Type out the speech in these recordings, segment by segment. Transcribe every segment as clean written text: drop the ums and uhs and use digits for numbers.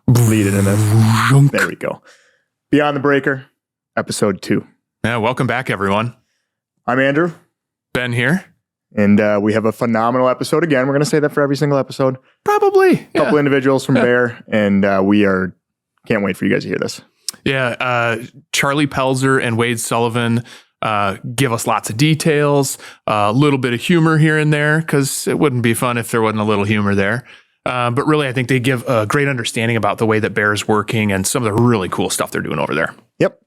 Lead it in there. There we go. Beyond the Breaker, episode 2. Yeah, welcome back, everyone. I'm Andrew. Ben here. And we have a phenomenal episode again. We're going to say that for every single episode. Probably. A couple individuals from Baer, and can't wait for you guys to hear this. Yeah, Charlie Pelzer and Wade Sullivan give us lots of details, a little bit of humor here and there, because it wouldn't be fun if there wasn't a little humor there. But really, I think they give a great understanding about the way that Baer is working and some of the really cool stuff they're doing over there. Yep.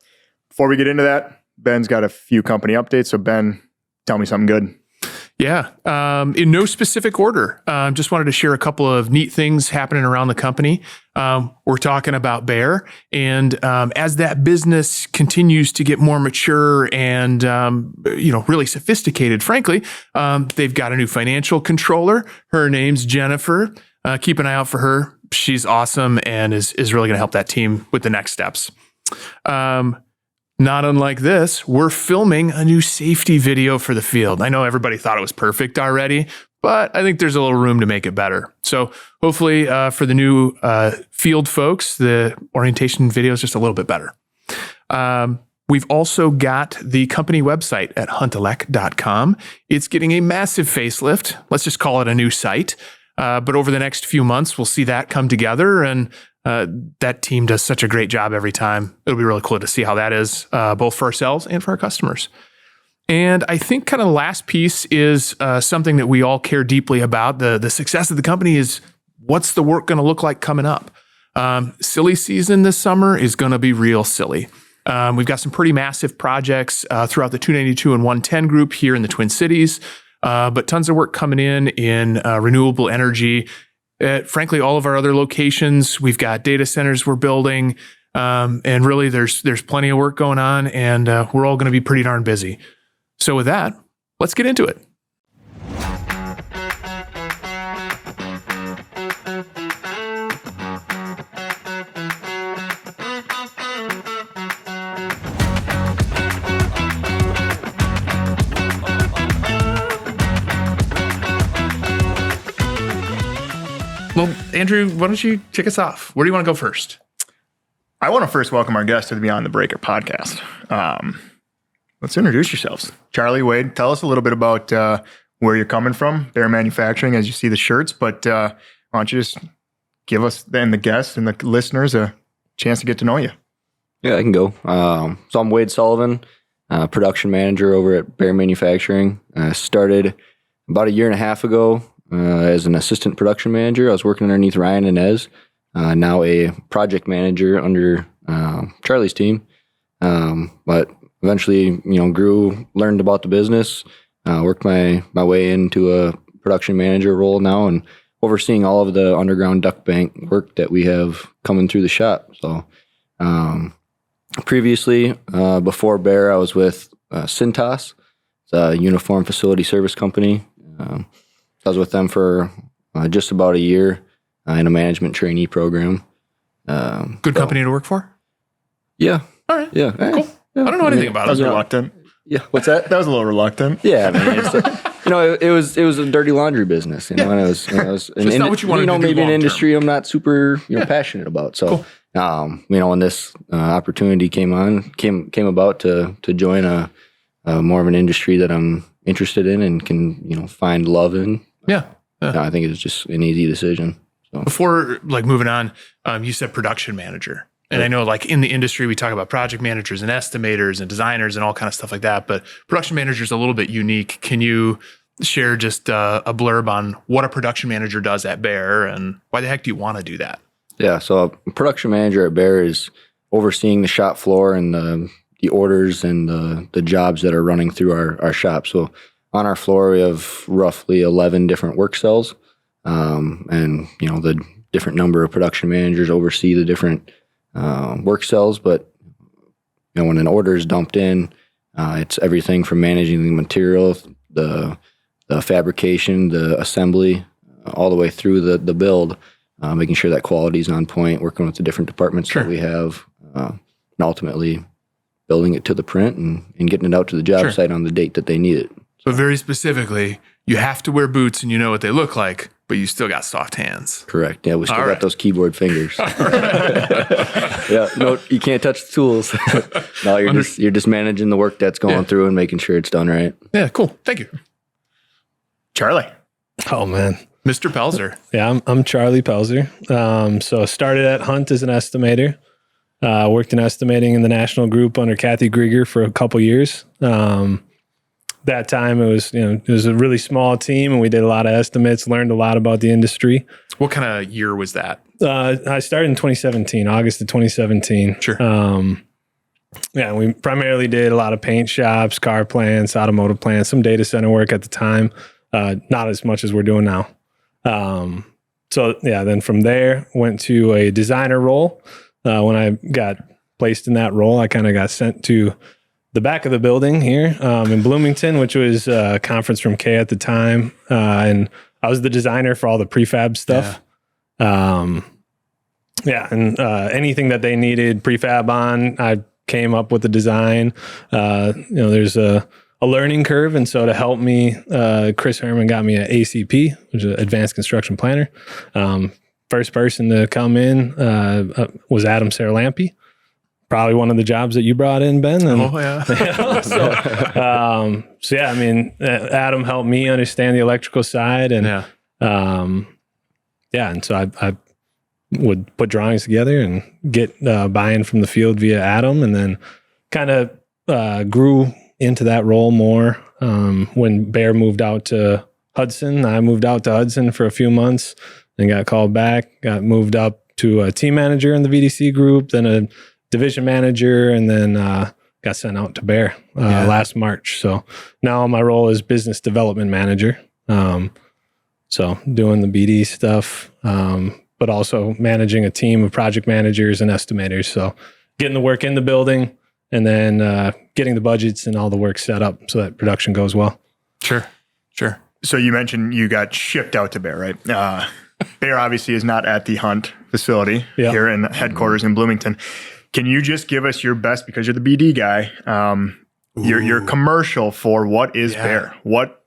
Before we get into that, Ben's got a few company updates. So Ben, tell me something good. Yeah. In no specific order, just wanted to share a couple of neat things happening around the company. We're talking about Baer, and as that business continues to get more mature and really sophisticated, frankly, they've got a new financial controller. Her name's Jennifer. Keep an eye out for her. She's awesome and is really going to help that team with the next steps. Not unlike this, we're filming a new safety video for the field. I know everybody thought it was perfect already, but I think there's a little room to make it better. So hopefully for the new field folks, the orientation video is just a little bit better. We've also got the company website at huntelec.com. It's getting a massive facelift. Let's just call it a new site. But over the next few months, we'll see that come together, and that team does such a great job every time. It'll be really cool to see how that is, both for ourselves and for our customers. And I think kind of the last piece is something that we all care deeply about. The success of the company is what's the work going to look like coming up. Silly season this summer is going to be real silly. We've got some pretty massive projects throughout the 292 and 110 group here in the Twin Cities. But tons of work coming in renewable energy. Frankly, all of our other locations, we've got data centers we're building, and really there's plenty of work going on, and we're all going to be pretty darn busy. So with that, let's get into it. Well, Andrew, why don't you kick us off? Where do you want to go first? I want to first welcome our guests to the Beyond the Breaker podcast. Let's introduce yourselves. Charlie, Wade, tell us a little bit about where you're coming from, Baer Manufacturing, as you see the shirts. But why don't you just give us and the guests and the listeners a chance to get to know you? Yeah, I can go. So I'm Wade Sullivan, production manager over at Baer Manufacturing. I started about a year and a half ago as an assistant production manager. I was working underneath Ryan and Ez, now a project manager under Charlie's team. But eventually, learned about the business, worked my way into a production manager role now, and overseeing all of the underground duct bank work that we have coming through the shop. So previously, before Baer, I was with Cintas. It's a uniform facility service company. I was with them for just about a year in a management trainee program. Good company to work for? Yeah. All right. Yeah. Cool. Yeah. I don't know anything about it. That was reluctant. Yeah. What's that? That was a little reluctant. Yeah. I mean, it's, it was a dirty laundry business. And it was not what you wanted to do maybe an long industry I'm not super passionate about. So, cool. When this opportunity came about to join a more of an industry that I'm interested in and can find love in. Yeah. I think it was just an easy decision. So. Before moving on, you said production manager. And I know in the industry, we talk about project managers and estimators and designers and all kind of stuff like that. But production manager is a little bit unique. Can you share just a blurb on what a production manager does at Baer and why the heck do you want to do that? Yeah. So a production manager at Baer is overseeing the shop floor and the orders and the jobs that are running through our shop. So on our floor, we have roughly 11 different work cells, and the different number of production managers oversee the different work cells. But when an order is dumped in, it's everything from managing the material, the fabrication, the assembly, all the way through the build, making sure that quality is on point, working with the different departments that we have, and ultimately building it to the print and getting it out to the job site on the date that they need it. So very specifically, you have to wear boots and you know what they look like, but you still got soft hands. Correct. Yeah, we still All got right. those keyboard fingers. Yeah, no, you can't touch the tools. No, you're just managing the work that's going through and making sure it's done right. Yeah, cool. Thank you. Charlie. Oh man. Mr. Pelzer. Yeah, I'm Charlie Pelzer. So started at Hunt as an estimator. Worked in estimating in the national group under Kathy Grieger for a couple years. That time it was a really small team, and we did a lot of estimates, learned a lot about the industry. What kind of year was that? I started in 2017, August of 2017. Sure. Yeah, we primarily did a lot of paint shops, car plants, automotive plants, some data center work at the time. Not as much as we're doing now. Then from there went to a designer role. When I got placed in that role, I kind of got sent to the back of the building here in Bloomington, which was Conference Room K at the time. And I was the designer for all the prefab stuff. Anything that they needed prefab on, I came up with the design. There's a learning curve. And so to help me, Chris Herman got me an ACP, which is an Advanced Construction Planner. First person to come in was Adam Saralampi. Probably one of the jobs that you brought in, Ben. And, Adam helped me understand the electrical side, and and so I would put drawings together and get buy-in from the field via Adam, and then kind of grew into that role more. When Baer moved out to Hudson, I moved out to Hudson for a few months and got called back, got moved up to a team manager in the VDC group, then a division manager, and then got sent out to Baer last March. So now my role is business development manager. So doing the BD stuff, but also managing a team of project managers and estimators. So getting the work in the building, and then getting the budgets and all the work set up so that production goes well. Sure. So you mentioned you got shipped out to Baer, right? Baer obviously is not at the Hunt facility here in headquarters in Bloomington. Can you just give us your best, because you're the BD guy, your commercial for what is Baer? What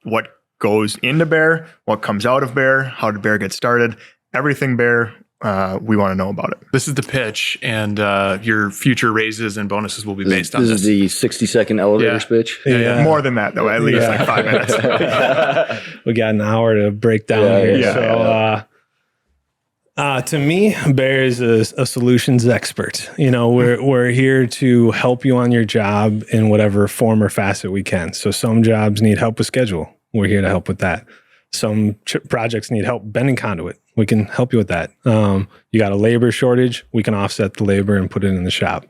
goes into Baer? What comes out of Baer? How did Baer get started? Everything Baer, we want to know about it. This is the pitch, and your future raises and bonuses will be based on this. This is the 60-second elevator speech. Yeah. More than that, though, at least like 5 minutes. We got an hour to break down here. To me, Baer is a solutions expert. We're here to help you on your job in whatever form or facet we can. So some jobs need help with schedule. We're here to help with that. Some projects need help bending conduit. We can help you with that. You got a labor shortage. We can offset the labor and put it in the shop.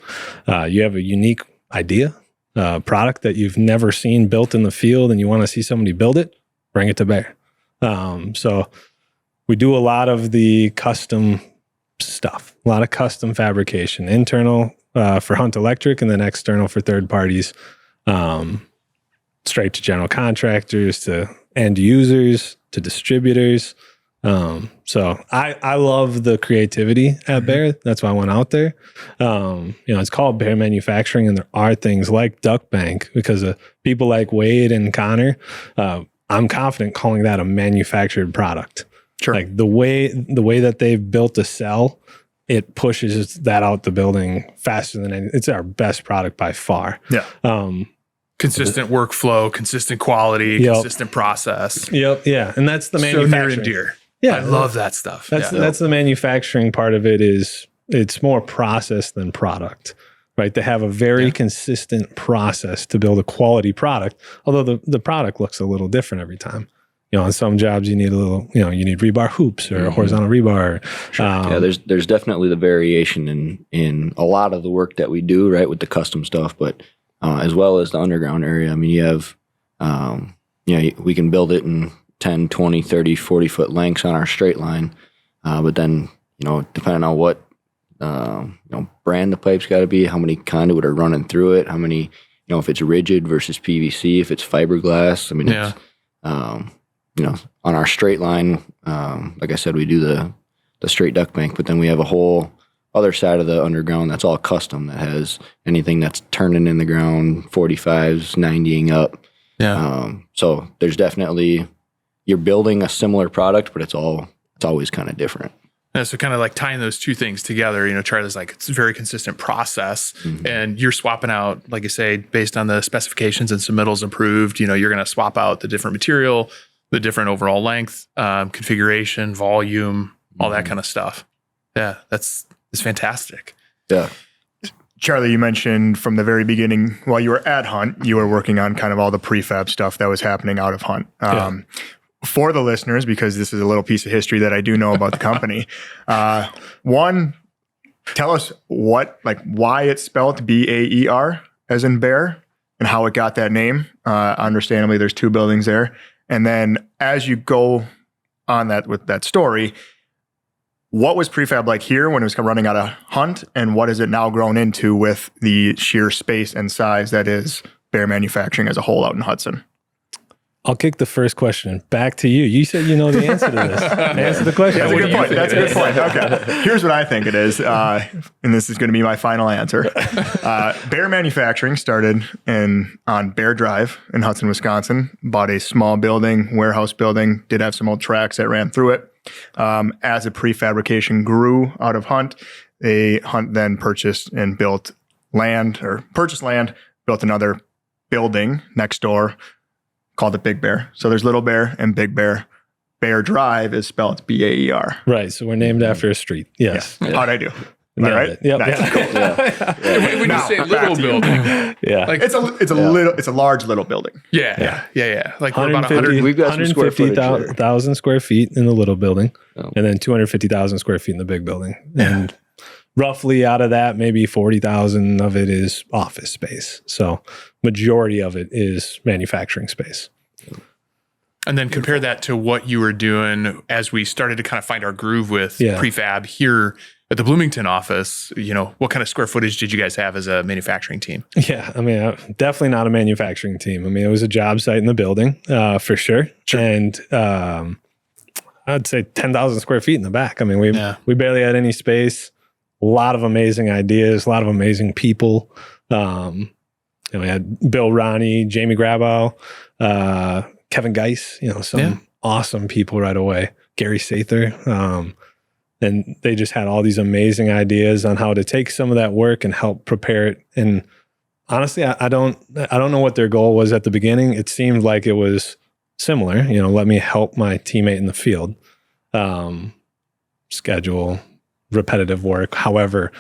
You have a unique idea, product that you've never seen built in the field, and you want to see somebody build it, bring it to Baer. So we do a lot of the custom stuff, a lot of custom fabrication, internal for Hunt Electric, and then external for third parties, straight to general contractors, to end users, to distributors. So I love the creativity at Baer. That's why I went out there. It's called Baer Manufacturing, and there are things like Duck Bank because of people like Wade and Connor. I'm confident calling that a manufactured product. Sure. Like the way that they've built a cell, it pushes that out the building faster than it's our best product by far. Yeah. Consistent workflow, consistent quality, consistent process. Yep. Yeah. And that's the manufacturing. So near and dear. Yeah. I love that stuff. That's the manufacturing part of it. Is it's more process than product, right? They have a very consistent process to build a quality product, although the product looks a little different every time. On some jobs you need a little, you need rebar hoops or a horizontal rebar. Sure. There's definitely the variation in a lot of the work that we do, right, with the custom stuff, but as well as the underground area. I mean, you have, we can build it in 10, 20, 30, 40 foot lengths on our straight line. But then, depending on what, brand the pipe's got to be, how many conduit are running through it, how many, if it's rigid versus PVC, if it's fiberglass. I mean, it's, on our straight line, like I said, we do the straight duct bank, but then we have a whole other side of the underground that's all custom, that has anything that's turning in the ground, 45s, 90ing up. Yeah. So there's definitely you're building a similar product, but it's always kind of different. Yeah, so kind of like tying those two things together, Charlie's like, it's a very consistent process and you're swapping out, like you say, based on the specifications and submittals improved, you're going to swap out the different material, the different overall length, configuration, volume, all that kind of stuff. Yeah, it's fantastic. Yeah. Charlie, you mentioned from the very beginning, while you were at Hunt, you were working on kind of all the prefab stuff that was happening out of Hunt. For the listeners, because this is a little piece of history that I do know about the company. One, tell us why it's spelled Baer as in Baer and how it got that name. Understandably, there's 2 buildings there. And then as you go on with that story, what was prefab like here when it was running out of Hunt, and what has it now grown into with the sheer space and size that is Baer Manufacturing as a whole out in Hudson? I'll kick the first question back to you. You said you know the answer to this. Answer the question. That's a good point. That's a good point. Okay. Here's what I think it is, and this is going to be my final answer. Baer Manufacturing started on Bear Drive in Hudson, Wisconsin, bought a small building, warehouse building, did have some old tracks that ran through it. As the prefabrication grew out of Hunt, Hunt then purchased land, built another building next door, called it Big Bear. So there's Little Bear and Big Bear. Bear Drive is spelled Baer. Right. So we're named after a street. Yes. Yeah. How'd I do? Am I right? Yep. Nice. Cool. When you say little building, like it's a large little building. Yeah. Like we're about 100. We've got some square footage there. 150,000 square feet in the little building, and then 250,000 square feet in the big building. And roughly out of that, maybe 40,000 of it is office space. So majority of it is manufacturing space. And then compare that to what you were doing as we started to kind of find our groove with prefab here at the Bloomington office. What kind of square footage did you guys have as a manufacturing team? Yeah, definitely not a manufacturing team. It was a job site in the building for sure. And I'd say 10,000 square feet in the back. We barely had any space. A lot of amazing ideas, a lot of amazing people. We had Bill Ronnie, Jamie Grabow, Kevin Geis, some awesome people right away. Gary Sather. And they just had all these amazing ideas on how to take some of that work and help prepare it. And honestly, I don't know what their goal was at the beginning. It seemed like it was similar, let me help my teammate in the field, schedule, repetitive work, however,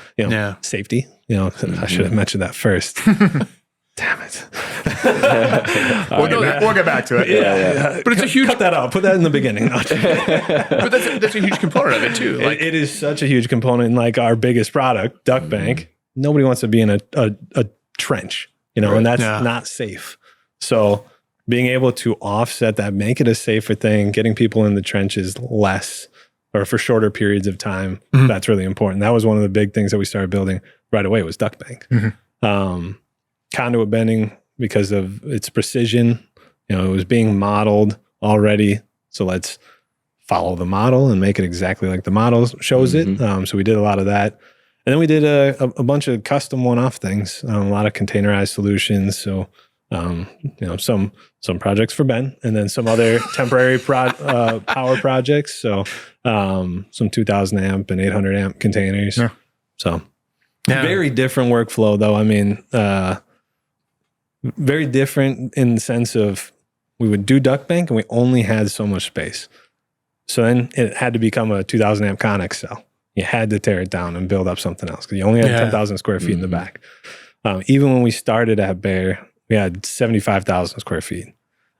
safety, I should have mentioned that first. Damn it. We'll get back to it. Yeah. But it's a huge... Cut that out. Put that in the beginning. But that's a huge component of it too. It is such a huge component in our biggest product, duct bank. Nobody wants to be in a trench, and that's not safe. So being able to offset that, make it a safer thing, getting people in the trenches less or for shorter periods of time, that's really important. That was one of the big things that we started building right away was duct bank. Conduit bending, because of its precision, it was being modeled already. So let's follow the model and make it exactly like the model shows it. So we did a lot of that. And then we did a bunch of custom one-off things, a lot of containerized solutions. So, some projects for Ben, and then some other temporary power projects. So some 2,000 amp and 800 amp containers. Yeah. So very different workflow though. Very different in the sense of we would do duct bank and we only had so much space. So then it had to become a 2,000 amp Connex cell. You had to tear it down and build up something else because you only had 10,000 square feet in the back. Even when we started at Baer, we had 75,000 square feet.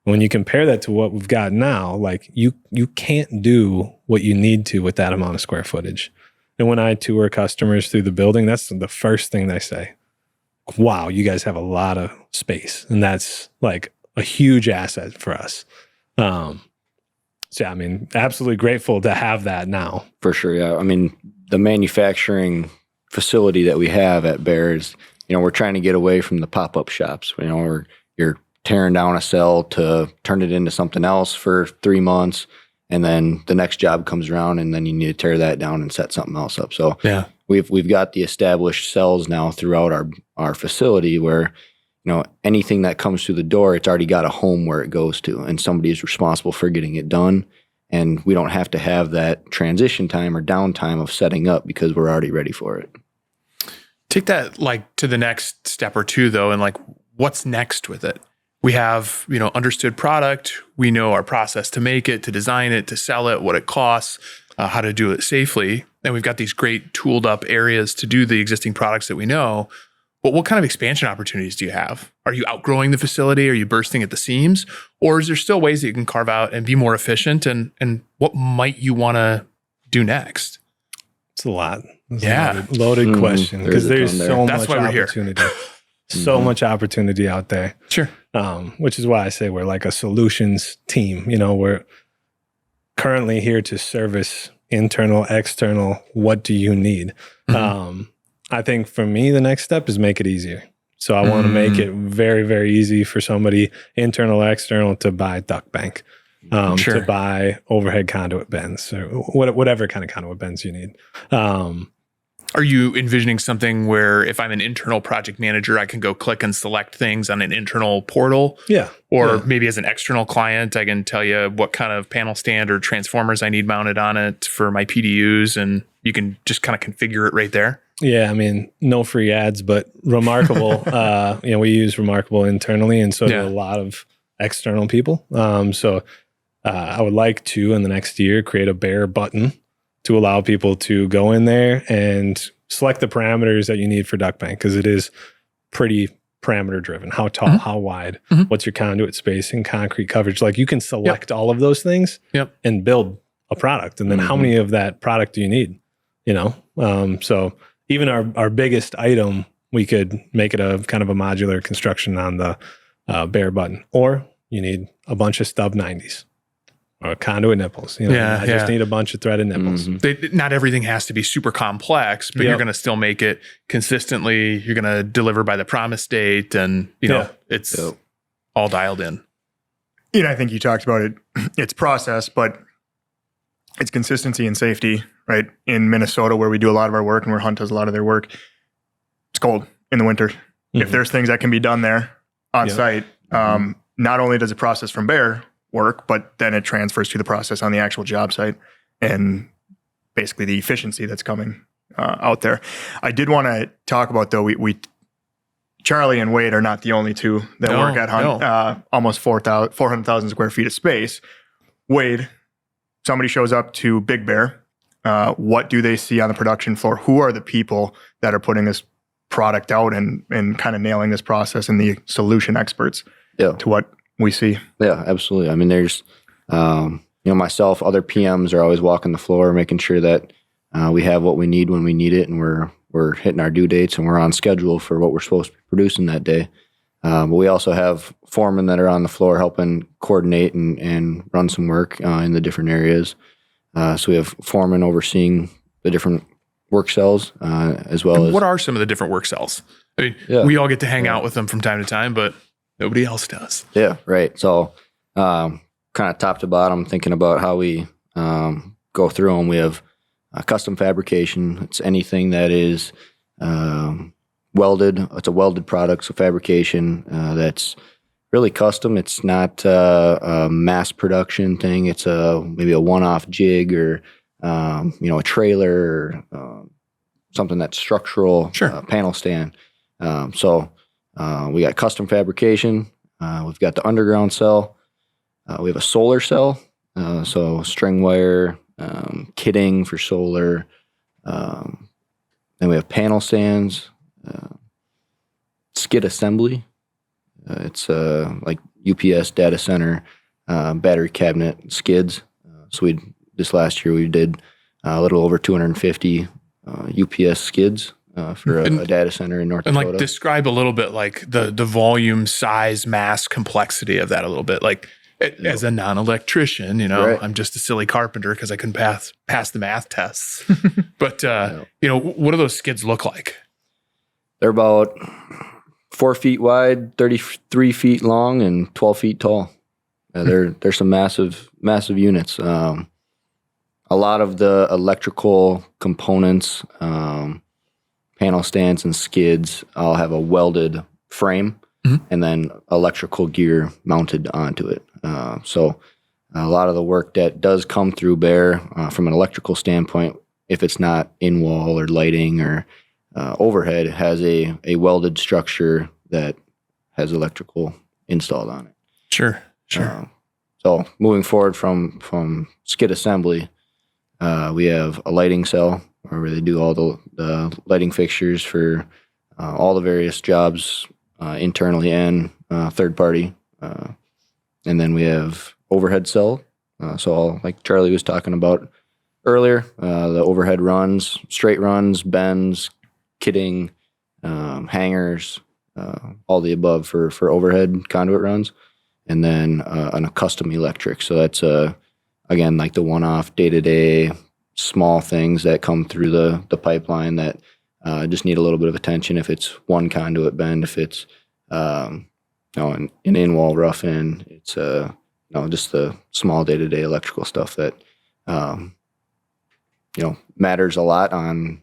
When you compare that to what we've got now, you can't do what you need to with that amount of square footage. And when I tour customers through the building, that's the first thing they say. Wow, you guys have a lot of space. And that's a huge asset for us. Absolutely grateful to have that now. For sure, yeah. The manufacturing facility that we have at Baer is, we're trying to get away from the pop-up shops. You're tearing down a cell to turn it into something else for 3 months, and then the next job comes around, and then you need to tear that down and set something else up. So we've got the established cells now throughout our facility where, anything that comes through the door, it's already got a home where it goes to, and somebody is responsible for getting it done. And we don't have to have that transition time or downtime of setting up because we're already ready for it. Take that like to the next step or two though, and like what's next with it? We have, understood product. We know our process to make it, to design it, to sell it, what it costs, how to do it safely. And we've got these great tooled up areas to do the existing products that we know. But what kind of expansion opportunities do you have? Are you outgrowing the facility? Are you bursting at the seams? Or is there still ways that you can carve out and be more efficient? And what might you want to do next? It's a lot. It's a loaded question, because there's so That's much why we're opportunity. So much opportunity out there. Sure. Which is why I say we're like a solutions team. We're currently here to service internal, external. What do you need? I think for me, the next step is make it easier. So I want to make it very, very easy for somebody, internal, external, to buy duct bank, to buy overhead conduit bends, or whatever kind of conduit bends you need. Are you envisioning something where if I'm an internal project manager, I can go click and select things on an internal portal? Yeah. Or maybe as an external client, I can tell you what kind of panel stand or transformers I need mounted on it for my PDUs, and you can just kind of configure it right there? Yeah, I mean, no free ads, but Remarkable, we use Remarkable internally, and so do a lot of external people. So I would like to, in the next year, create a Baer button to allow people to go in there and select the parameters that you need for duct bank, because it is pretty parameter driven. How tall, how wide, what's your conduit spacing, concrete coverage. Like, you can select all of those things and build a product. And then how many of that product do you need? So even our biggest item, we could make it a kind of a modular construction on the Baer button. Or you need a bunch of stub 90s. Or conduit nipples. I just need a bunch of threaded nipples. Not everything has to be super complex, but you're going to still make it consistently. You're going to deliver by the promised date, and it's all dialed in. I think you talked about it. It's process, but it's consistency and safety, right? In Minnesota, where we do a lot of our work and where Hunt does a lot of their work, it's cold in the winter. If there's things that can be done there on site, not only does the process from Baer work, but then it transfers to the process on the actual job site, and basically the efficiency that's coming out there. I did want to talk about, though, we Charlie and Wade are not the only two that work at Hunt. Almost 400,000 square feet of space. Wade, somebody shows up to Big Bear. What do they see on the production floor? Who are the people that are putting this product out and kind of nailing this process, and the solution experts to what we see? Yeah, absolutely. I mean, there's, myself, other PMs are always walking the floor, making sure that we have what we need when we need it, and we're hitting our due dates, and we're on schedule for what we're supposed to be producing that day. But we also have foremen that are on the floor helping coordinate and run some work in the different areas. So we have foremen overseeing the different work cells, as well as... What are some of the different work cells? I mean, we all get to hang out with them from time to time, but nobody else does. Yeah, right. So kind of top to bottom, thinking about how we go through them. We have custom fabrication. It's anything that is welded. It's a welded product, so fabrication that's really custom. It's not a mass production thing. It's maybe a one-off jig, or a trailer, or something that's structural, panel stand. So we got custom fabrication. We've got the underground cell. We have a solar cell, so string wire, kitting for solar. Then we have panel stands, skid assembly. It's like UPS data center, battery cabinet skids. So this last year we did a little over 250 UPS skids. For a data center in North Dakota. And describe a little bit like the volume, size, mass, complexity of that a little bit. Like as a non-electrician, I'm just a silly carpenter because I couldn't pass the math tests. But what do those skids look like? They're about 4 feet wide, 33 feet long, and 12 feet tall. They're some massive units. A lot of the electrical components, panel stands and skids, all have a welded frame. and then electrical gear mounted onto it. So a lot of the work that does come through Baer from an electrical standpoint, if it's not in wall or lighting or overhead, has a welded structure that has electrical installed on it. Sure. So moving forward from skid assembly, we have a lighting cell where they do all the lighting fixtures for all the various jobs internally and third party. And then we have overhead cell. So all, like Charlie was talking about earlier, the overhead runs, straight runs, bends, kitting, hangers, all the above for overhead conduit runs. And then a custom electric. So that's, again, like the one-off day-to-day small things that come through the pipeline that just need a little bit of attention. If it's one conduit bend, if it's an in-wall rough in, it's just the small day-to-day electrical stuff that matters a lot on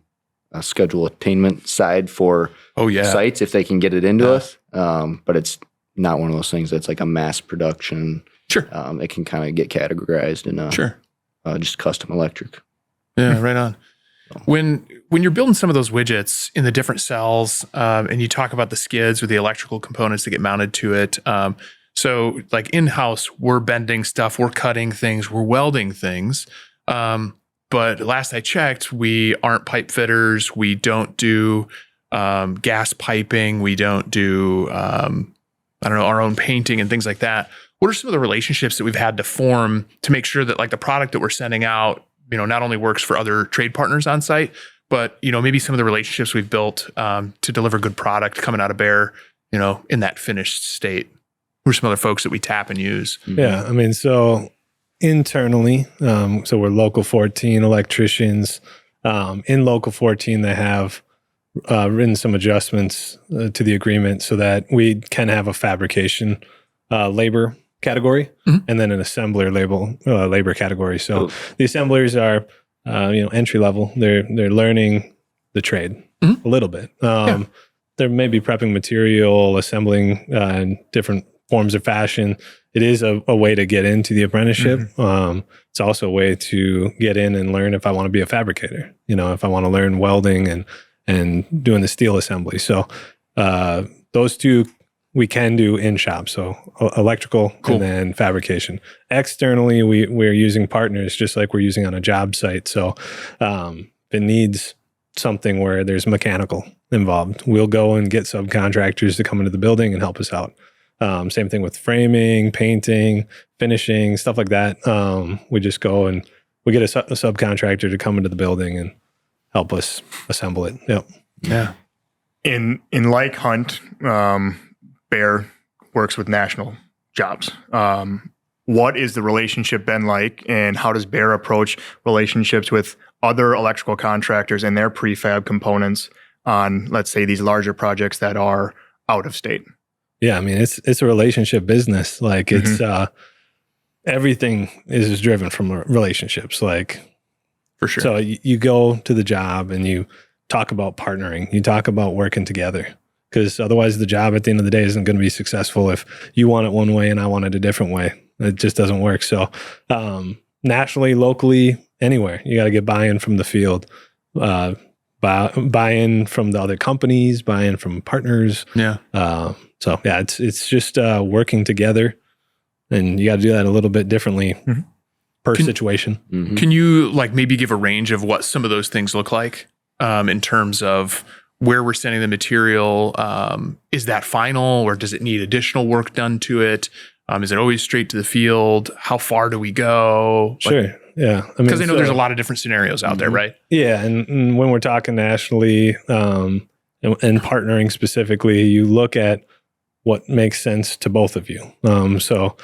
a schedule attainment side for sites if they can get it into us. But it's not one of those things that's like a mass production. Sure. It can kind of get categorized in just custom electric. Yeah, right on. When you're building some of those widgets in the different cells, and you talk about the skids or the electrical components that get mounted to it, so like in-house, we're bending stuff, we're cutting things, we're welding things. But last I checked, we aren't pipe fitters. We don't do gas piping. We don't do our own painting and things like that. What are some of the relationships that we've had to form to make sure that like the product that we're sending out, not only works for other trade partners on site, but maybe some of the relationships we've built to deliver good product coming out of Baer, in that finished state? Who are some other folks that we tap and use? Yeah, I mean, so internally, so we're Local 14 electricians. In Local 14, they have written some adjustments to the agreement so that we can have a fabrication labor category and then an assembler labor category. So the assemblers are, entry level. They're learning the trade a little bit. They're maybe prepping material, assembling different forms of fashion. It is a way to get into the apprenticeship. It's also a way to get in and learn if I want to be a fabricator, if I want to learn welding and doing the steel assembly. So those two we can do in shop. So electrical and then fabrication. Externally, we're using partners just like we're using on a job site. So if it needs something where there's mechanical involved, we'll go and get subcontractors to come into the building and help us out. Same thing with framing, painting, finishing, stuff like that. We just go and we get a subcontractor to come into the building and help us assemble it. Yep. Yeah. In like Hunt, Baer works with national jobs. What is the relationship been like, and how does Baer approach relationships with other electrical contractors and their prefab components on, let's say, these larger projects that are out of state? Yeah, I mean, it's a relationship business. Like it's everything is driven from relationships. Like for sure. So you go to the job and you talk about partnering. You talk about working together, because otherwise the job at the end of the day isn't going to be successful if you want it one way and I want it a different way. It just doesn't work. So nationally, locally, anywhere, you got to get buy-in from the field, buy-in from the other companies, buy-in from partners. Yeah. So yeah, it's just working together, and you got to do that a little bit differently per situation. Can you like maybe give a range of what some of those things look like in terms of where we're sending the material? Is that final, or does it need additional work done to it? Is it always straight to the field? How far do we go? Sure. Yeah. Because I know there's a lot of different scenarios out there, right? Yeah. And when we're talking nationally and partnering specifically, you look at what makes sense to both of you. So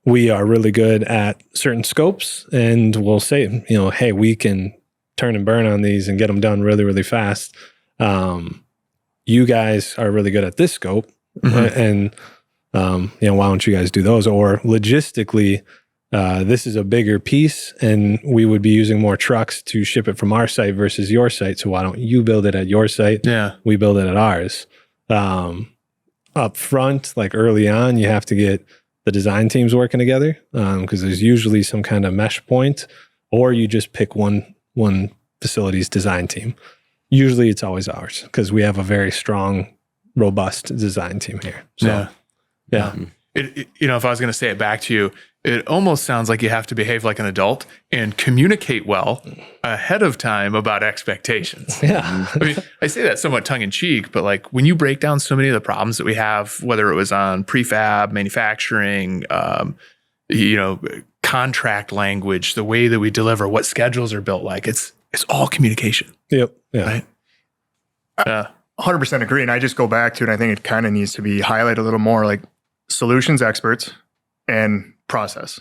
we are really good at certain scopes, and we'll say, hey, we can turn and burn on these and get them done really, really fast. You guys are really good at this scope, and why don't you guys do those? Or logistically, this is a bigger piece, and we would be using more trucks to ship it from our site versus your site. So why don't you build it at your site? Yeah, we build it at ours. up front, like early on, you have to get the design teams working together because there's usually some kind of mesh point, or you just pick one facility's design team. Usually it's always ours because we have a very strong, robust design team here. So, yeah. If I was going to say it back to you, it almost sounds like you have to behave like an adult and communicate well ahead of time about expectations. Yeah. I mean, I say that somewhat tongue in cheek, but like when you break down so many of the problems that we have, whether it was on prefab, manufacturing, contract language, the way that we deliver, what schedules are built like, it's all communication. Yep. Yeah. Right? Yeah. 100% agree. And I just go back to it. I think it kind of needs to be highlighted a little more, like solutions experts and process.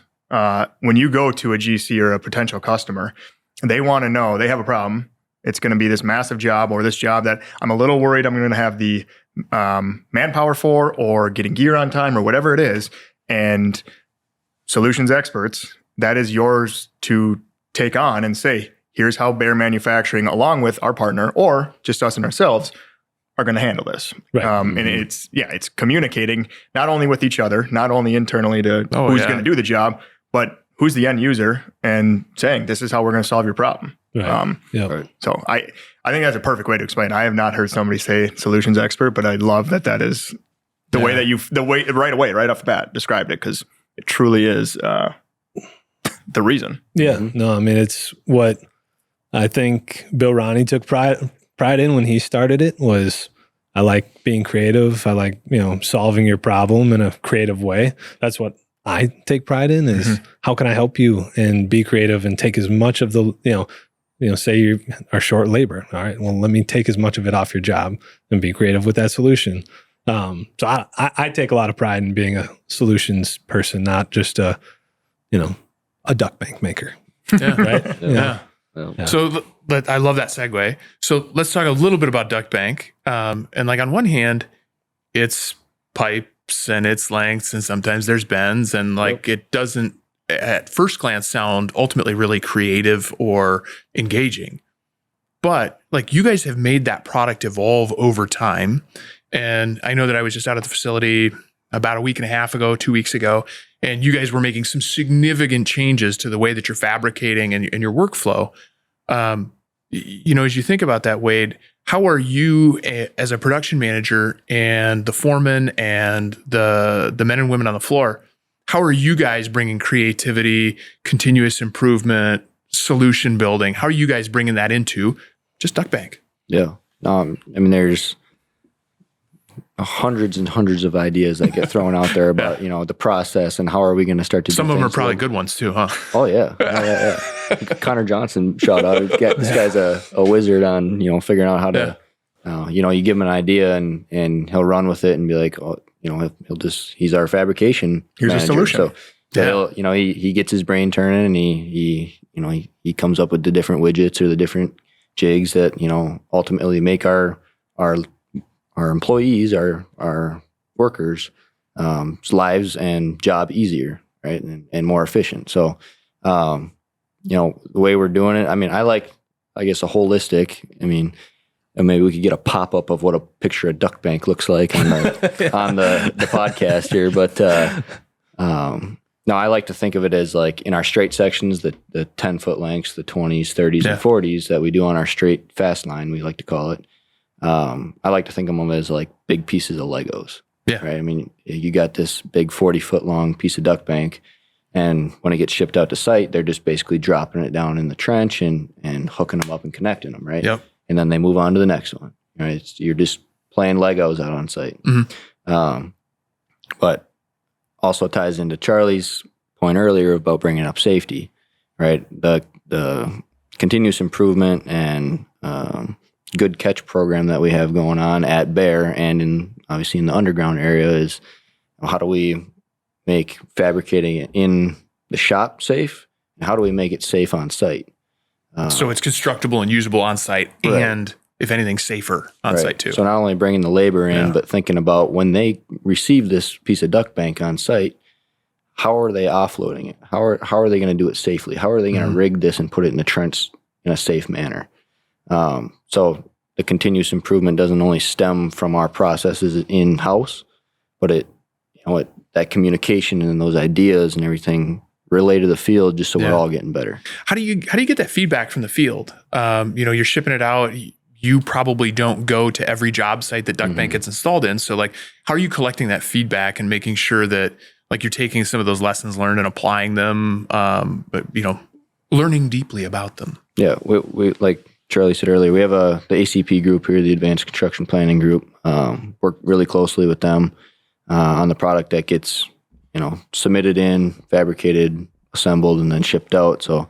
When you go to a GC or a potential customer, they want to know they have a problem. It's going to be this massive job or this job that I'm a little worried I'm going to have the manpower for, or getting gear on time, or whatever it is. And solutions experts, that is yours to take on and say, here's how Baer Manufacturing, along with our partner or just us and ourselves, are going to handle this. Right. And it's communicating not only with each other, not only internally to who's going to do the job, but who's the end user, and saying, this is how we're going to solve your problem. Right. So I think that's a perfect way to explain it. I have not heard somebody say solutions expert, but I love that is the way that right away, right off the bat, described it, because it truly is the reason. Yeah. No, I mean, it's what I think Bill Ronnie took pride in when he started it was, I like being creative. I like, solving your problem in a creative way. That's what I take pride in is how can I help you and be creative and take as much of the, say you are short labor. All right, well, let me take as much of it off your job and be creative with that solution. So I take a lot of pride in being a solutions person, not just a duct bank maker. Yeah. Right. Yeah. So I love that segue. So let's talk a little bit about duct bank. And like on one hand, it's pipes and it's lengths, and sometimes there's bends, and like it doesn't at first glance sound ultimately really creative or engaging. But like you guys have made that product evolve over time. And I know that I was just out at the facility about a week and a half ago, 2 weeks ago, and you guys were making some significant changes to the way that you're fabricating and your workflow. As you think about that, Wade, how are you as a production manager and the foreman and the men and women on the floor, how are you guys bringing creativity, continuous improvement, solution building? How are you guys bringing that into just duct bank? Yeah. There's hundreds and hundreds of ideas that get thrown out there about, the process and how are we going to start to Some do of them are things probably good ones too, huh? Oh, yeah. Connor Johnson, shout out. This guy's a wizard on, figuring out how to, you give him an idea and he'll run with it and be like, he's our fabrication Here's manager. a solution. So he gets his brain turning and he comes up with the different widgets or the different jigs that, ultimately make our employees, our workers, lives and job easier, right, and more efficient. So, the way we're doing it, I guess a holistic. Maybe we could get a pop up of what a picture of duct bank looks like on the podcast here. But no, I like to think of it as like in our straight sections, the 10-foot lengths, the 20s, 30s, and 40s that we do on our straight fast line, we like to call it. I like to think of them as like big pieces of Legos. Yeah. Right. You got this big 40-foot long piece of duct bank, and when it gets shipped out to site, they're just basically dropping it down in the trench and hooking them up and connecting them. Right. Yep. And then they move on to the next one. Right. You're just playing Legos out on site. Mm-hmm. But also ties into Charlie's point earlier about bringing up safety. Right. The continuous improvement and good catch program that we have going on at Baer and obviously in the underground area is how do we make fabricating it in the shop safe, and how do we make it safe on site? So it's constructible and usable on site, right. And if anything, safer on site too. So not only bringing the labor in, but thinking about when they receive this piece of duct bank on site, how are they offloading it? How are they going to do it safely? How are they going to rig this and put it in the trench in a safe manner? So the continuous improvement doesn't only stem from our processes in-house, but that communication and those ideas and everything relay to the field just so we're all getting better. How do you get that feedback from the field? You're shipping it out. You probably don't go to every job site that duct bank gets installed in. So like, how are you collecting that feedback and making sure that like you're taking some of those lessons learned and applying them, but learning deeply about them? Yeah. We like Charlie said earlier, we have the ACP group here, the Advanced Construction Planning Group. Work really closely with them on the product that gets, submitted in, fabricated, assembled, and then shipped out. So,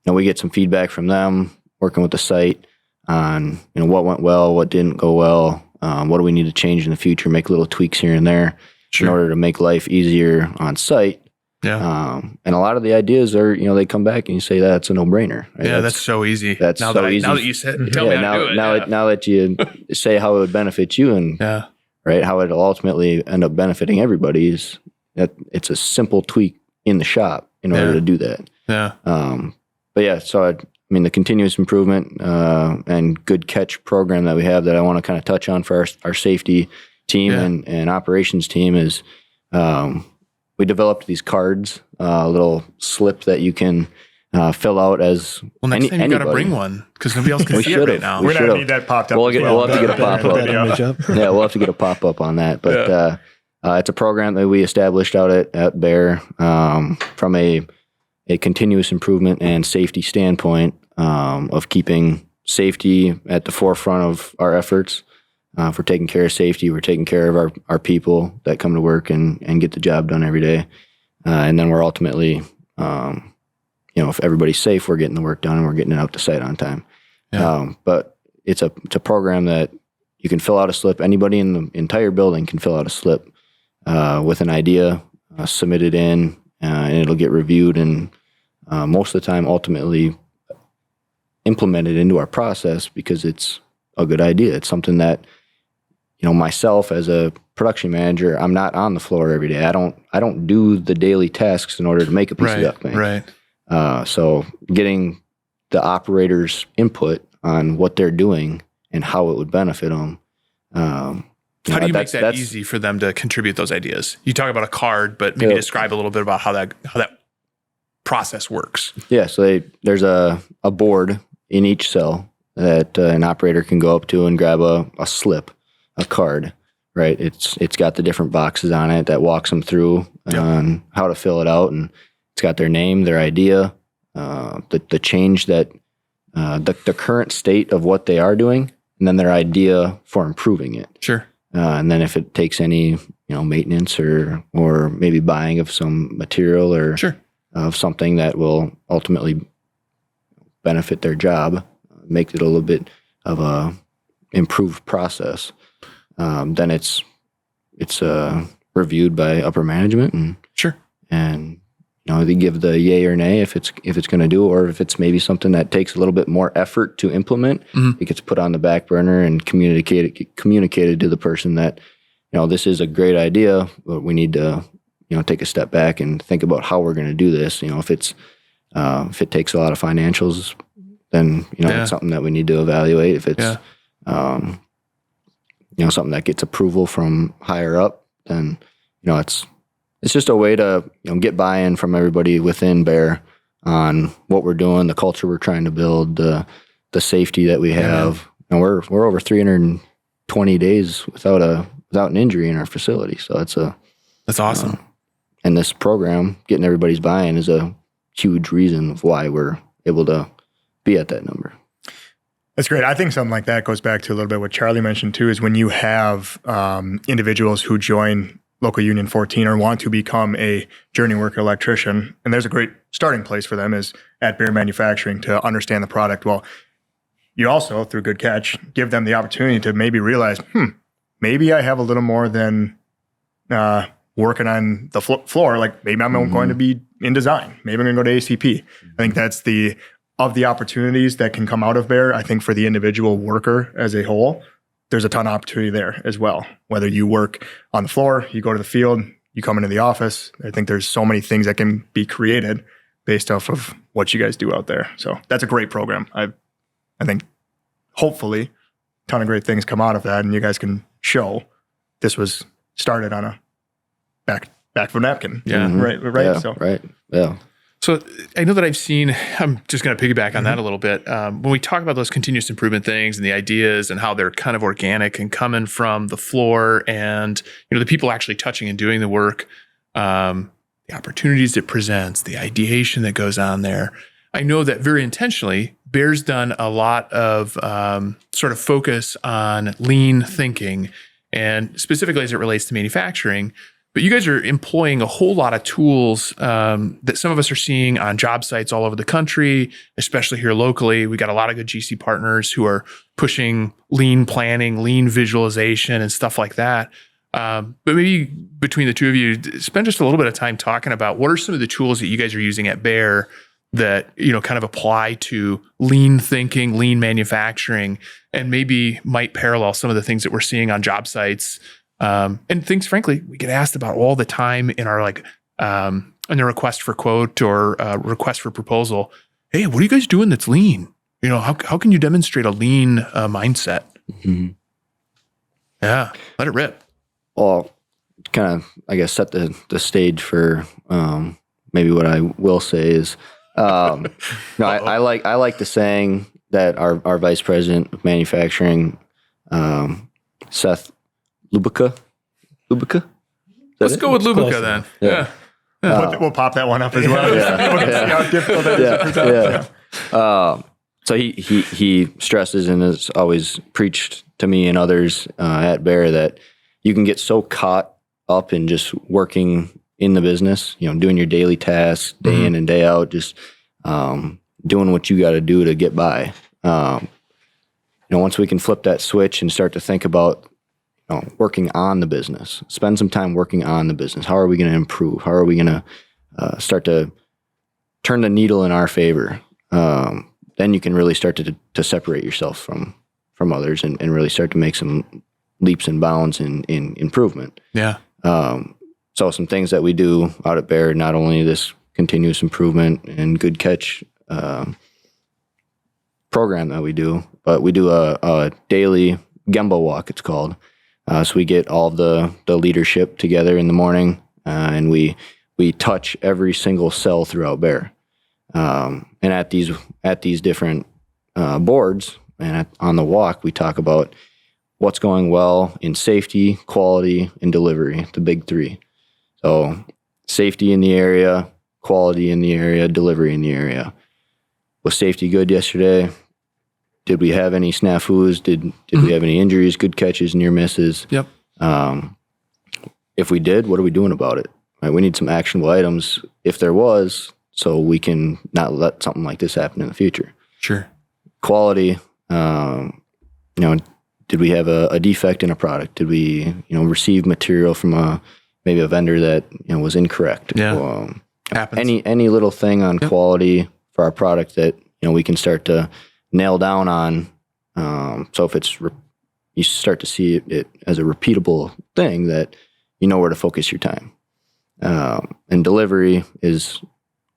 we get some feedback from them, working with the site on, what went well, what didn't go well, what do we need to change in the future, make little tweaks here and there in order to make life easier on site. Yeah. And a lot of the ideas are, they come back and you say that's a no-brainer. Right? Yeah, that's so easy. That's now so that easy. Now that you said, tell me how to do it. Now that you say how it would benefit you and right, how it'll ultimately end up benefiting everybody is that it's a simple tweak in the shop in order to do that. Yeah. But yeah, so the continuous improvement and good catch program that we have that I want to kind of touch on for our safety team and operations team is we developed these cards, a little slip that you can fill out as next time you got to bring one because nobody else can see it right now. We're going to need that popped up. We'll have to get a pop-up. Yeah, we'll have to get a pop-up on that. But it's a program that we established out at Baer from a continuous improvement and safety standpoint of keeping safety at the forefront of our efforts. For taking care of safety, we're taking care of our people that come to work and get the job done every day. And then we're ultimately, if everybody's safe, we're getting the work done and we're getting it out to site on time. Yeah. But it's a program that you can fill out a slip. Anybody in the entire building can fill out a slip with an idea, submit it in, and it'll get reviewed and most of the time ultimately implemented into our process because it's a good idea. It's something that myself as a production manager, I'm not on the floor every day. I don't do the daily tasks in order to make a piece of duct bank. Right. So getting the operator's input on what they're doing and how it would benefit them. How do you make that easy for them to contribute those ideas? You talk about a card, but maybe describe a little bit about how that process works. Yeah. So there's a board in each cell that an operator can go up to and grab a slip, a card, right? It's got the different boxes on it that walks them through on how to fill it out, and it's got their name, their idea, the change that the current state of what they are doing, and then their idea for improving it. Sure. And then if it takes any maintenance or maybe buying of some material or of something that will ultimately benefit their job, make it a little bit of a improved process. Then it's reviewed by upper management and they give the yay or nay if it's going to do, or if it's maybe something that takes a little bit more effort to implement, it gets put on the back burner and communicated to the person that this is a great idea, but we need to take a step back and think about how we're going to do this. If it takes a lot of financials, then it's something that we need to evaluate. If it's something that gets approval from higher up, then it's just a way to get buy-in from everybody within Baer on what we're doing, the culture we're trying to build, the safety that we have. And we're over 320 days without an injury in our facility. So that's awesome. And this program, getting everybody's buy-in, is a huge reason of why we're able to be at that number. That's great. I think something like that goes back to a little bit what Charlie mentioned too, is when you have individuals who join Local Union 14 or want to become a journey worker electrician, and there's a great starting place for them is at Baer Manufacturing to understand the product. Well, you also, through Good Catch, give them the opportunity to maybe realize, maybe I have a little more than working on the floor. Like maybe I'm going to be in design. Maybe I'm going to go to ACP. I think that's of the opportunities that can come out of Baer. I think for the individual worker as a whole, there's a ton of opportunity there as well. Whether you work on the floor, you go to the field, you come into the office. I think there's so many things that can be created based off of what you guys do out there. So that's a great program. I think hopefully a ton of great things come out of that, and you guys can show this was started on a back of a napkin. Yeah. Right. Yeah, So right. Yeah. So I know that I'm just going to piggyback on that a little bit. When we talk about those continuous improvement things and the ideas and how they're kind of organic and coming from the floor and, the people actually touching and doing the work, the opportunities it presents, the ideation that goes on there. I know that very intentionally, Baer's done a lot of sort of focus on lean thinking, and specifically as it relates to manufacturing. But you guys are employing a whole lot of tools that some of us are seeing on job sites all over the country, especially here locally. We got a lot of good GC partners who are pushing lean planning, lean visualization, and stuff like that. But maybe between the two of you, spend just a little bit of time talking about what are some of the tools that you guys are using at Baer that, kind of apply to lean thinking, lean manufacturing, and maybe might parallel some of the things that we're seeing on job sites. And things, frankly, we get asked about all the time in our in the request for quote or request for proposal. Hey, what are you guys doing that's lean? How can you demonstrate a lean mindset? Mm-hmm. Yeah, let it rip. Well, kind of, I guess, set the stage for maybe what I will say is, I like the saying that our vice president of manufacturing, Seth Lubica. Let's go with Lubica then. Yeah. we'll pop that one up as well. See how difficult that is to present. So he stresses and has always preached to me and others at Baer that you can get so caught up in just working in the business, doing your daily tasks day in and day out, just doing what you got to do to get by. Once we can flip that switch and start to think about working on the business, spend some time working on the business. How are we going to improve? How are we going to start to turn the needle in our favor? Then you can really start to separate yourself from others and really start to make some leaps and bounds in improvement. Yeah. So some things that we do out at Baer, not only this continuous improvement and good catch program that we do, but we do a daily Gemba walk, it's called. So we get all the leadership together in the morning, and we touch every single cell throughout Baer. And at these different boards and on the walk, we talk about what's going well in safety, quality, and delivery, the big three. So safety in the area, quality in the area, delivery in the area. Was safety good yesterday? Did we have any snafus? Did we have any injuries, good catches, near misses? Yep. If we did, what are we doing about it? Right, we need some actionable items if there was, so we can not let something like this happen in the future. Sure. Quality, did we have a defect in a product? Did we, receive material from maybe a vendor that was incorrect? Yeah. Happens. Any little thing on quality for our product that we can start to nail down on. So if you start to see it as a repeatable thing that you know where to focus your time. And delivery is,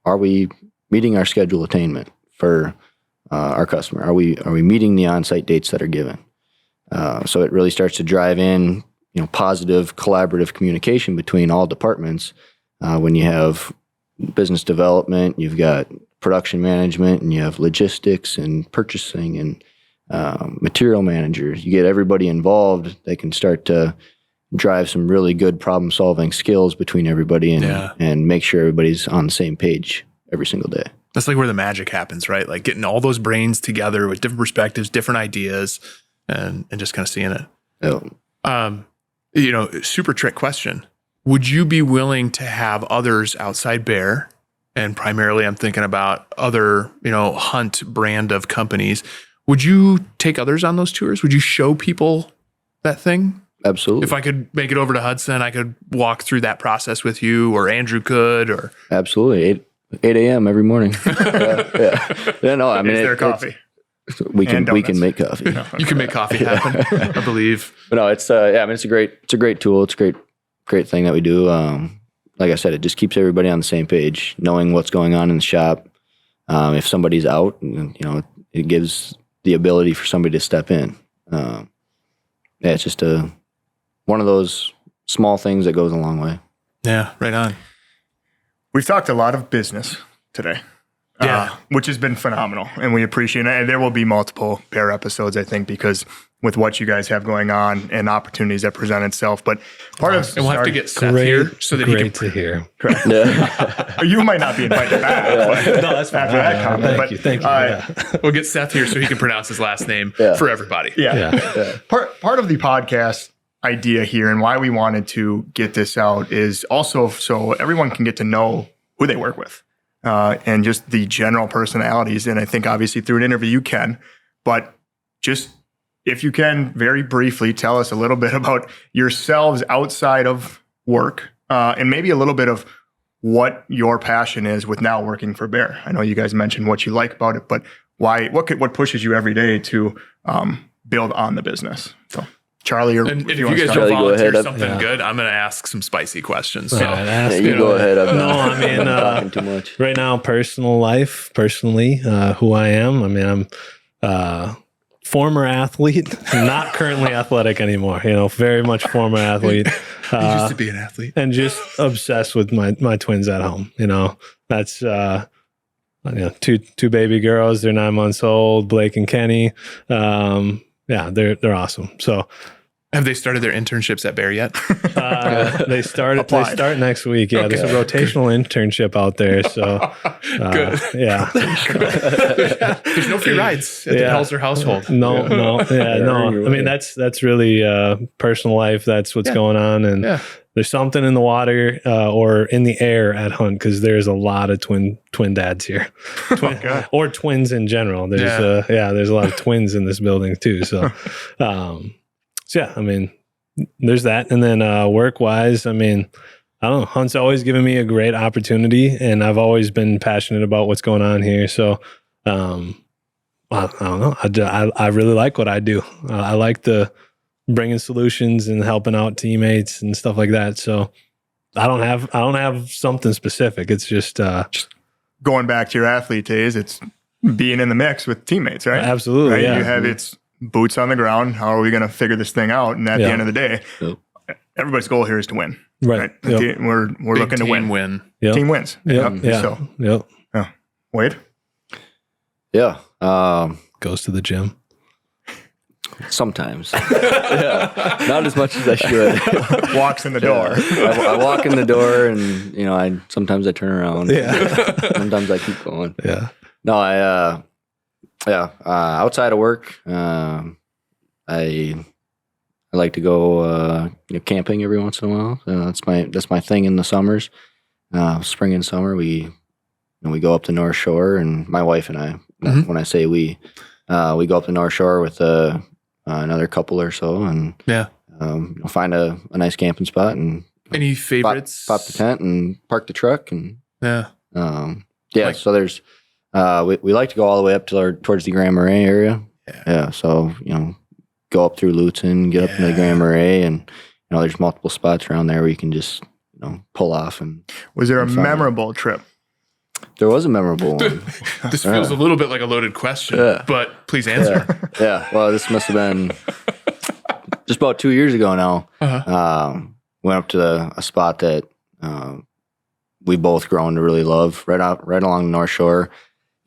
are we meeting our schedule attainment for our customer? Are we meeting the on-site dates that are given? So it really starts to drive in, positive collaborative communication between all departments. When you have business development, you've got production management, and you have logistics and purchasing and material managers. You get everybody involved. They can start to drive some really good problem solving skills between everybody and make sure everybody's on the same page every single day. That's like where the magic happens, right? Like getting all those brains together with different perspectives, different ideas, and just kind of seeing it. Yeah. Super trick question. Would you be willing to have others outside Baer, and primarily I'm thinking about other, Hunt brand of companies, would you take others on those tours? Would you show people that thing? Absolutely. If I could make it over to Hudson, I could walk through that process with you, or Andrew could, or absolutely 8 a.m. every morning. Yeah. No, I mean, is there coffee? We can make coffee. You can make coffee happen, I believe. But no, it's it's a great tool. It's a great thing that we do. Like I said, it just keeps everybody on the same page, knowing what's going on in the shop. If somebody's out, it gives the ability for somebody to step in. It's just one of those small things that goes a long way. Yeah, right on. We've talked a lot of business today. Which has been phenomenal, and we appreciate it. And there will be multiple Baer episodes, I think, because with what you guys have going on and opportunities that present itself. But part of and we'll have to get Seth here so that he can to hear. You might not be invited back. But No, that's fine. after that comment. Thank you. we'll get Seth here so he can pronounce his last name for everybody. Part of the podcast idea here and why we wanted to get this out is also so everyone can get to know who they work with. And just the general personalities. And I think obviously through an interview you can, but just if you can very briefly tell us a little bit about yourselves outside of work and maybe a little bit of what your passion is with now working for Baer. I know you guys mentioned what you like about it, but what pushes you every day to build on the business? So Charlie, and if you guys don't volunteer something good, I'm going to ask some spicy questions. So. You go ahead. I mean, talking too much. Right now, personally, who I am. I mean, I'm former athlete, not currently athletic anymore. Very much former athlete. You used to be an athlete, and just obsessed with my twins at home. That's two baby girls. They're 9 months old. Blake and Kenny. They're awesome. So. Have they started their internships at Baer yet? They start next week. Yeah, There's a rotational internship out there. So good. Yeah. There's no free rides at the Pelzer household. No. I mean, that's really personal life. That's what's going on, and there's something in the water or in the air at Hunt because there's a lot of twin dads here, or twins in general. There's there's a lot of twins in this building too. So. I mean, there's that. And then work-wise, I mean, I don't know. Hunt's always given me a great opportunity, and I've always been passionate about what's going on here. So, I don't know. I really like what I do. I like the bringing solutions and helping out teammates and stuff like that. So, I don't have something specific. It's just going back to your athlete days. It's being in the mix with teammates, right? Absolutely. Right? Yeah. You have it's boots on the ground. How are we going to figure this thing out? And at the end of the day, everybody's goal here is to win. Right. We're looking to win. Yep. Team wins. Yep. Yeah. So, Wade? Yeah. Goes to the gym. Sometimes. Not as much as I should. Walks in the door. I walk in the door and, sometimes I turn around. Yeah. Sometimes I keep going. Yeah. No, outside of work, I like to go camping every once in a while. That's my thing in the summers. Spring and summer, we go up the North Shore, and my wife and I. When I say we go up the North Shore with another couple or so, and find a nice camping spot and any favorites. Pop the tent and park the truck and So there's. We like to go all the way up towards the Grand Marais area. Yeah. So, go up through Luton, get up into the Grand Marais, and, there's multiple spots around there where you can just, pull off. And was there a memorable trip? There was a memorable one. This feels a little bit like a loaded question, but please answer. Yeah. Well, this must have been just about 2 years ago now. Went up to a spot that we both grown to really love, right along the North Shore.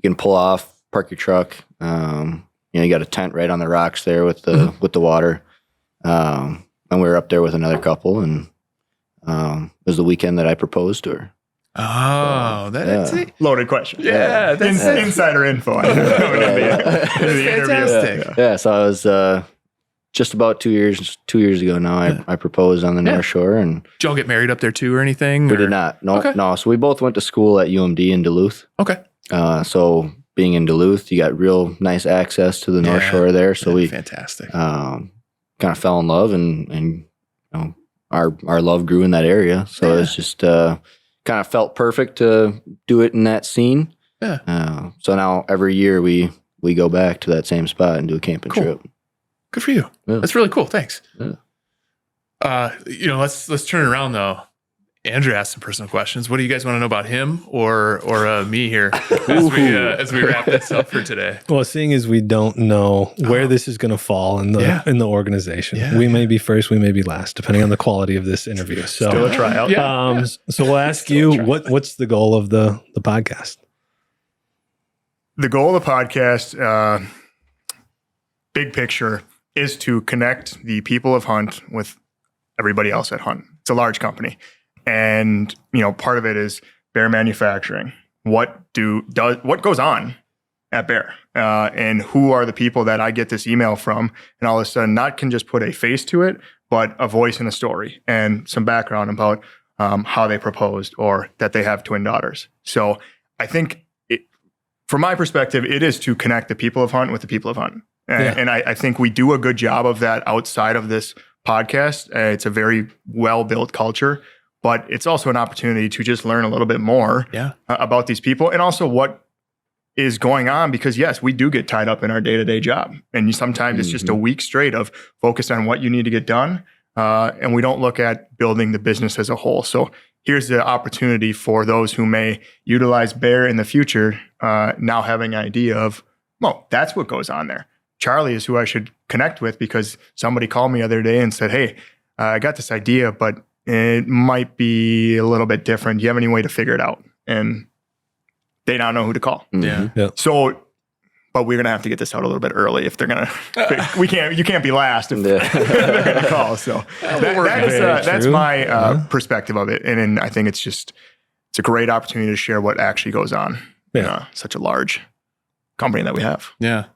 You can pull off, park your truck. You got a tent right on the rocks there with the water. And we were up there with another couple, and it was the weekend that I proposed to her. Oh, that's it. Loaded question. Yeah, that's insider info. Fantastic. Yeah, so I was just about 2 years ago now. I proposed on the North Shore, and did y'all get married up there too, or anything? We did not. No. So we both went to school at UMD in Duluth. Okay. So being in Duluth, you got real nice access to the North Shore there. So we fantastic. Kind of fell in love, and our love grew in that area. So it's just kind of felt perfect to do it in that scene. Yeah. So now every year we go back to that same spot and do a camping trip. Good for you. Yeah. That's really cool. Thanks. Yeah. Let's turn it around though. Andrew asked some personal questions. What do you guys want to know about him or me here as we wrap this up for today? Well, seeing as we don't know where this is going to fall in the organization, we may be first, we may be last, depending on the quality of this interview. So, Still a tryout. So we'll ask you, what's the goal of the podcast? The goal of the podcast, big picture, is to connect the people of Hunt with everybody else at Hunt. It's a large company. And, part of it is Baer Manufacturing. What goes on at Baer? And who are the people that I get this email from? And all of a sudden, not can just put a face to it, but a voice and a story and some background about how they proposed or that they have twin daughters. So I think, from my perspective, it is to connect the people of Hunt with the people of Hunt. And I think we do a good job of that outside of this podcast. It's a very well-built culture. But it's also an opportunity to just learn a little bit more about these people and also what is going on. Because yes, we do get tied up in our day-to-day job. And sometimes it's just a week straight of focused on what you need to get done. And we don't look at building the business as a whole. So here's the opportunity for those who may utilize Baer in the future, now having an idea of, well, that's what goes on there. Charlie is who I should connect with because somebody called me the other day and said, hey, I got this idea, but it might be a little bit different. Do you have any way to figure it out? And they don't know who to call. So, but we're going to have to get this out a little bit early if they're going to, you can't be last if they're going to call. So that's my perspective of it. And I think it's a great opportunity to share what actually goes on in such a large company that we have. Yeah.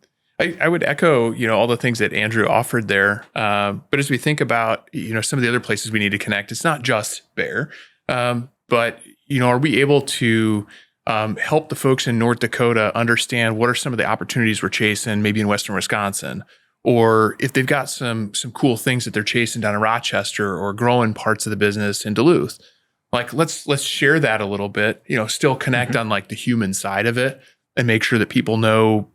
I would echo, all the things that Andrew offered there. But as we think about, some of the other places we need to connect, it's not just Baer, but, are we able to help the folks in North Dakota understand what are some of the opportunities we're chasing, maybe in Western Wisconsin, or if they've got some cool things that they're chasing down in Rochester or growing parts of the business in Duluth. Like, let's share that a little bit, still connect on like the human side of it and make sure that people know,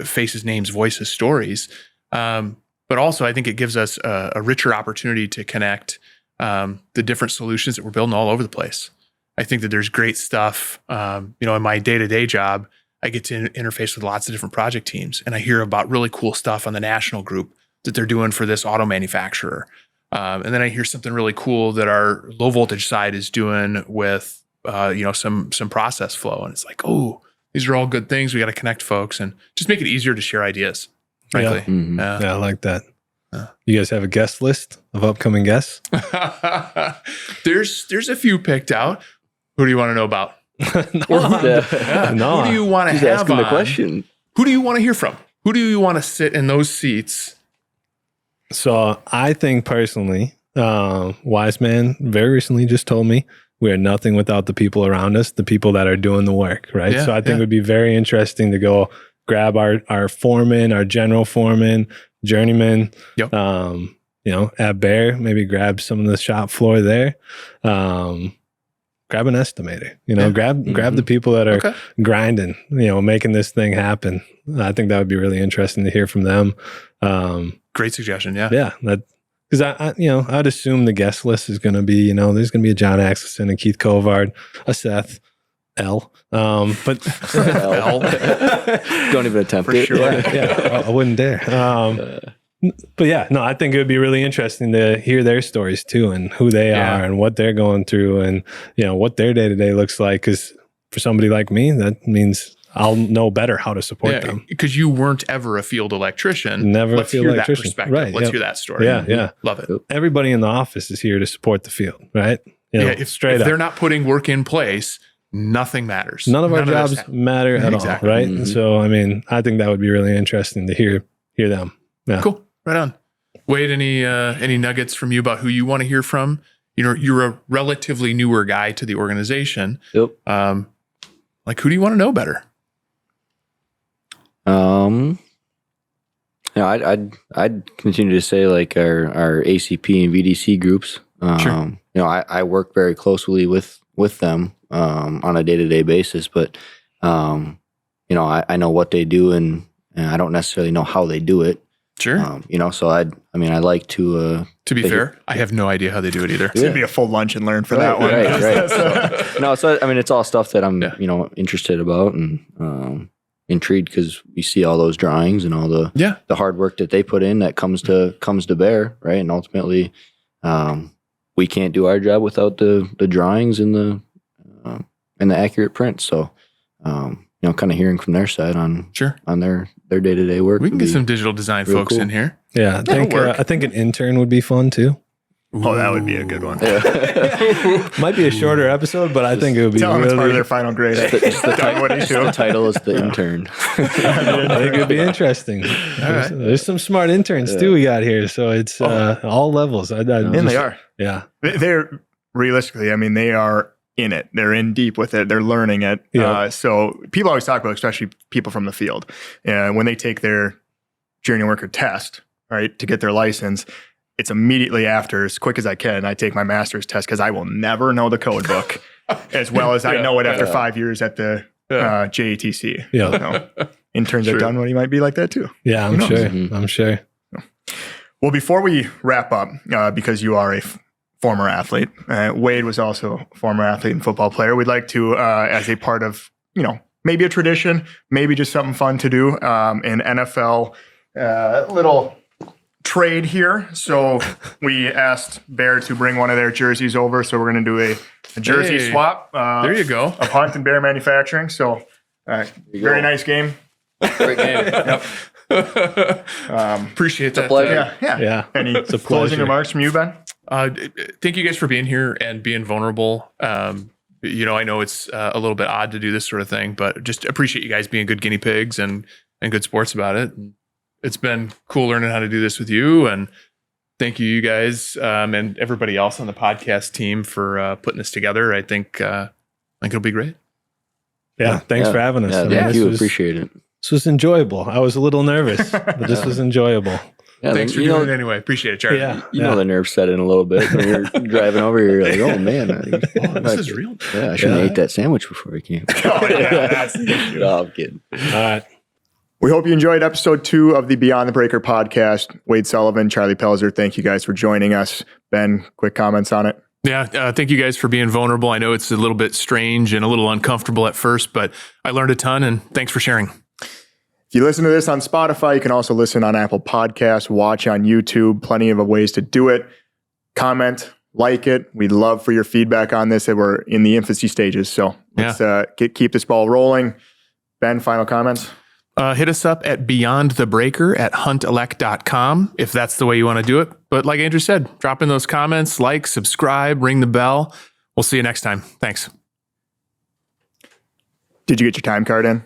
faces, names, voices, stories. But also I think it gives us a richer opportunity to connect the different solutions that we're building all over the place. I think that there's great stuff, in my day-to-day job, I get to interface with lots of different project teams and I hear about really cool stuff on the national group that they're doing for this auto manufacturer. And then I hear something really cool that our low voltage side is doing with, some process flow. And it's like, oh, these are all good things. We got to connect folks and just make it easier to share ideas, frankly. Yeah, I like that. You guys have a guest list of upcoming guests? There's a few picked out. Who do you want to know about? No. Who do you want to have asking on? the question. Who do you want to hear from? Who do you want to sit in those seats? So I think personally, Wise Man very recently just told me we are nothing without the people around us, the people that are doing the work, right? So I think it would be very interesting to go grab our foreman, our general foreman, journeyman, at Baer, maybe grab some of the shop floor there. Grab an estimator, grab the people that are grinding, making this thing happen. I think that would be really interesting to hear from them. Great suggestion. Yeah. Yeah. Because I'd assume the guest list is going to be, there's going to be a John Axelson, a Keith Covard, a Seth L. But L. Don't even attempt it. Sure. I wouldn't dare. But I think it would be really interesting to hear their stories too, and who they are, and what they're going through, and what their day to day looks like. Because for somebody like me, that means I'll know better how to support them. Because you weren't ever a field electrician. Never Let's a field hear electrician. That perspective. Right, Let's hear that story. Yeah. Love it. Everybody in the office is here to support the field, right? If they're not putting work in place, nothing matters. None of our jobs matter at all, right? Mm-hmm. So, I think that would be really interesting to hear them. Yeah. Cool. Right on. Wade, any nuggets from you about who you want to hear from? You're a relatively newer guy to the organization. Yep. Who do you want to know better? I'd continue to say like our ACP and VDC groups. Sure. I work very closely with them on a day-to-day basis, but I know what they do and I don't necessarily know how they do it. Sure. So I like to. To be fair, I have no idea how they do it either. It's gonna be a full lunch and learn for that one. Right. So it's all stuff that I'm interested about and intrigued because we see all those drawings and all the hard work that they put in that comes to bear, right? And ultimately, we can't do our job without the drawings and the accurate prints. So, kind of hearing from their side on their day-to-day work. We can get some digital design folks in here. Yeah, I think an intern would be fun too. Oh, that would be a good one. Might be a shorter episode, but I think it would be Tell them really. it's part of their final grade. The title is the intern. I think it would be interesting. There's some smart interns too we got here, so it's all levels. And they are. Yeah. They're realistically, they are in it. They're in deep with it. They're learning it. Yeah. So people always talk about, especially people from the field, when they take their journeyman worker test, right, to get their license, it's immediately after, as quick as I can, I take my master's test because I will never know the code book as well as I know it after 5 years at the JATC. Yeah. Interns are done when he might be like that too. Yeah, I'm sure. I'm sure. Well, before we wrap up, because you are a former athlete, Wade was also a former athlete and football player. We'd like to, as a part of, maybe a tradition, maybe just something fun to do, an NFL little trade here. So we asked Baer to bring one of their jerseys over. So we're going to do a jersey swap. There you go. Of Hunt and Baer Manufacturing. So very nice game. Great game. Yep. Appreciate that. Yeah. Any closing remarks from you, Ben? Thank you guys for being here and being vulnerable. I know it's a little bit odd to do this sort of thing, but just appreciate you guys being good guinea pigs and good sports about it. It's been cool learning how to do this with you, and thank you guys and everybody else on the podcast team for putting this together. I think it'll be great. Yeah, thanks for having us. Thank you. Appreciate it. This was enjoyable. I was a little nervous, but this was enjoyable. Yeah, thanks for doing it anyway. Appreciate it, Charlie. You know the nerves set in a little bit when you're driving over here. You're like, oh man, this is real. Yeah, I shouldn't have ate that sandwich before I came. No, I'm kidding. All right. We hope you enjoyed episode 2 of the Beyond the Breaker podcast. Wade Sullivan, Charlie Pelzer, thank you guys for joining us. Ben, quick comments on it? Yeah, thank you guys for being vulnerable. I know it's a little bit strange and a little uncomfortable at first, but I learned a ton, and thanks for sharing. If you listen to this on Spotify, you can also listen on Apple Podcasts, watch on YouTube, plenty of ways to do it. Comment, like it. We'd love for your feedback on this. We're in the infancy stages, so let's keep this ball rolling. Ben, final comments? Hit us up at beyondthebreaker@huntelect.com if that's the way you want to do it. But like Andrew said, drop in those comments, like, subscribe, ring the bell. We'll see you next time. Thanks. Did you get your time card in?